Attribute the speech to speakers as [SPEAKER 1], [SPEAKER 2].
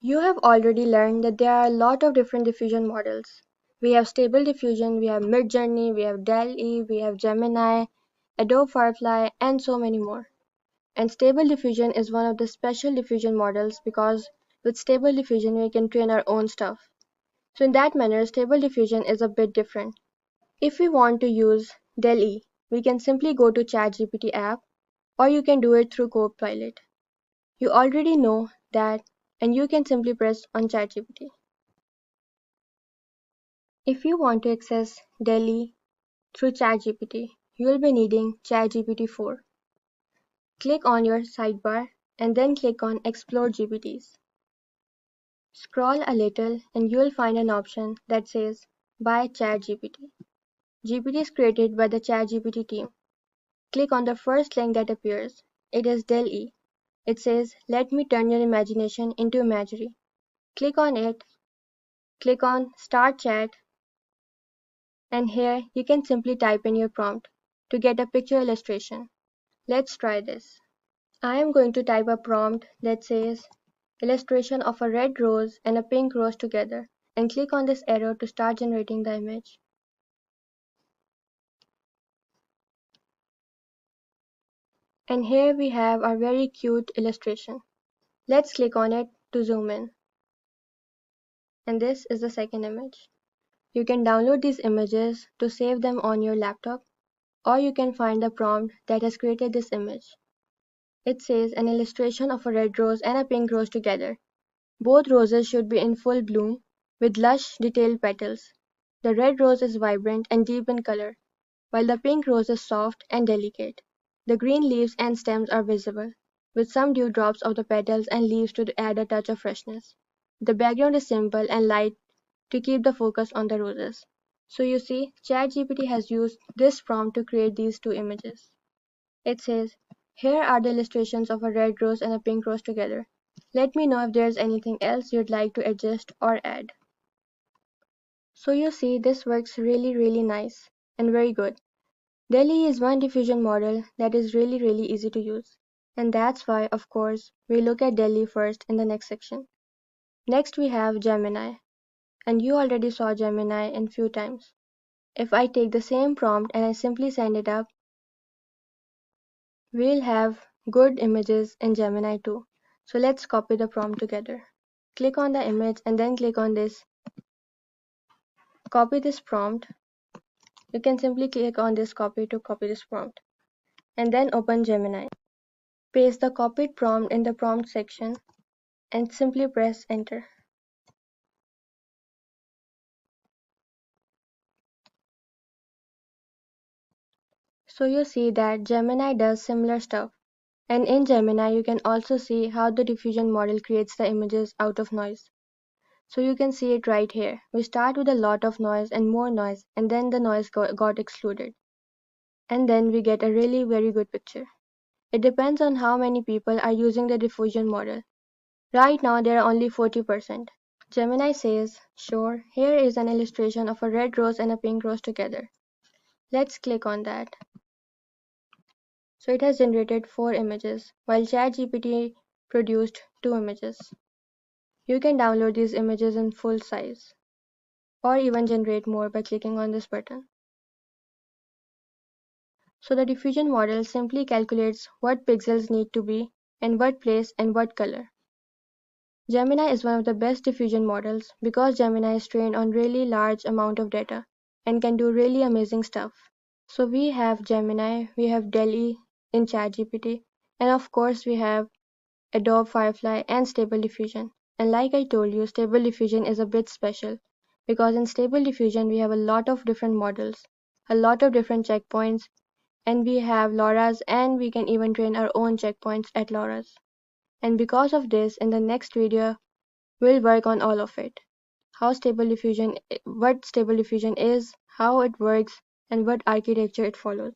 [SPEAKER 1] You have already learned that there are a lot of different diffusion models. We have Stable Diffusion, we have Midjourney, we have DALL-E, we have Gemini, Adobe Firefly, and so many more. And Stable Diffusion is one of the special diffusion models because with Stable Diffusion we can train our own stuff. So in that manner, Stable Diffusion is a bit different. If we want to use DALL-E, we can simply go to ChatGPT app or you can do it through Copilot. You already know that and you can simply press on ChatGPT. If you want to access DALL-E through ChatGPT, you will be needing ChatGPT 4. Click on your sidebar and then click on Explore GPTs. Scroll a little and you will find an option that says Buy ChatGPT. GPT is created by the ChatGPT team. Click on the first link that appears. It is DALL-E. It says, let me turn your imagination into imagery. Click on it, click on Start Chat, and here you can simply type in your prompt to get a picture illustration. Let's try this. I am going to type a prompt that says, illustration of a red rose and a pink rose together, and click on this arrow to start generating the image. And here we have our very cute illustration. Let's click on it to zoom in. And this is the second image. You can download these images to save them on your laptop, or you can find the prompt that has created this image. It says an illustration of a red rose and a pink rose together. Both roses should be in full bloom with lush, detailed petals. The red rose is vibrant and deep in color, while the pink rose is soft and delicate. The green leaves and stems are visible, with some dewdrops of the petals and leaves to add a touch of freshness. The background is simple and light to keep the focus on the roses. So you see, ChatGPT has used this prompt to create these two images. It says, here are the illustrations of a red rose and a pink rose together. Let me know if there's anything else you'd like to adjust or add. So you see, this works really nice and very good. DALL-E is one diffusion model that is really easy to use. And that's why, of course, we look at DALL-E first in the next section. Next we have Gemini. And you already saw Gemini in few times. If I take the same prompt and I simply send it up, we'll have good images in Gemini too. So let's copy the prompt together. Click on the image and then click on this. Copy this prompt. You can simply click on this copy to copy this prompt. And then open Gemini. Paste the copied prompt in the prompt section and simply press enter. So you see that Gemini does similar stuff. And in Gemini, you can also see how the diffusion model creates the images out of noise. So you can see it right here. We start with a lot of noise and more noise, and then the noise got excluded. And then we get a really very good picture. It depends on how many people are using the diffusion model. Right now, there are only 40%. Gemini says, sure, here is an illustration of a red rose and a pink rose together. Let's click on that. So it has generated 4 images, while ChatGPT produced 2 images. You can download these images in full size, or even generate more by clicking on this button. So the diffusion model simply calculates what pixels need to be, in what place and what color. Gemini is one of the best diffusion models because Gemini is trained on really large amount of data and can do really amazing stuff. So we have Gemini, we have DALL-E in ChatGPT, and of course we have Adobe Firefly and Stable Diffusion. And like I told you, Stable Diffusion is a bit special because in Stable Diffusion we have a lot of different models, a lot of different checkpoints, and we have LoRa's and we can even train our own checkpoints at LoRa's. And because of this, in the next video, we'll work on all of it. What Stable Diffusion is, how it works, and what architecture it follows.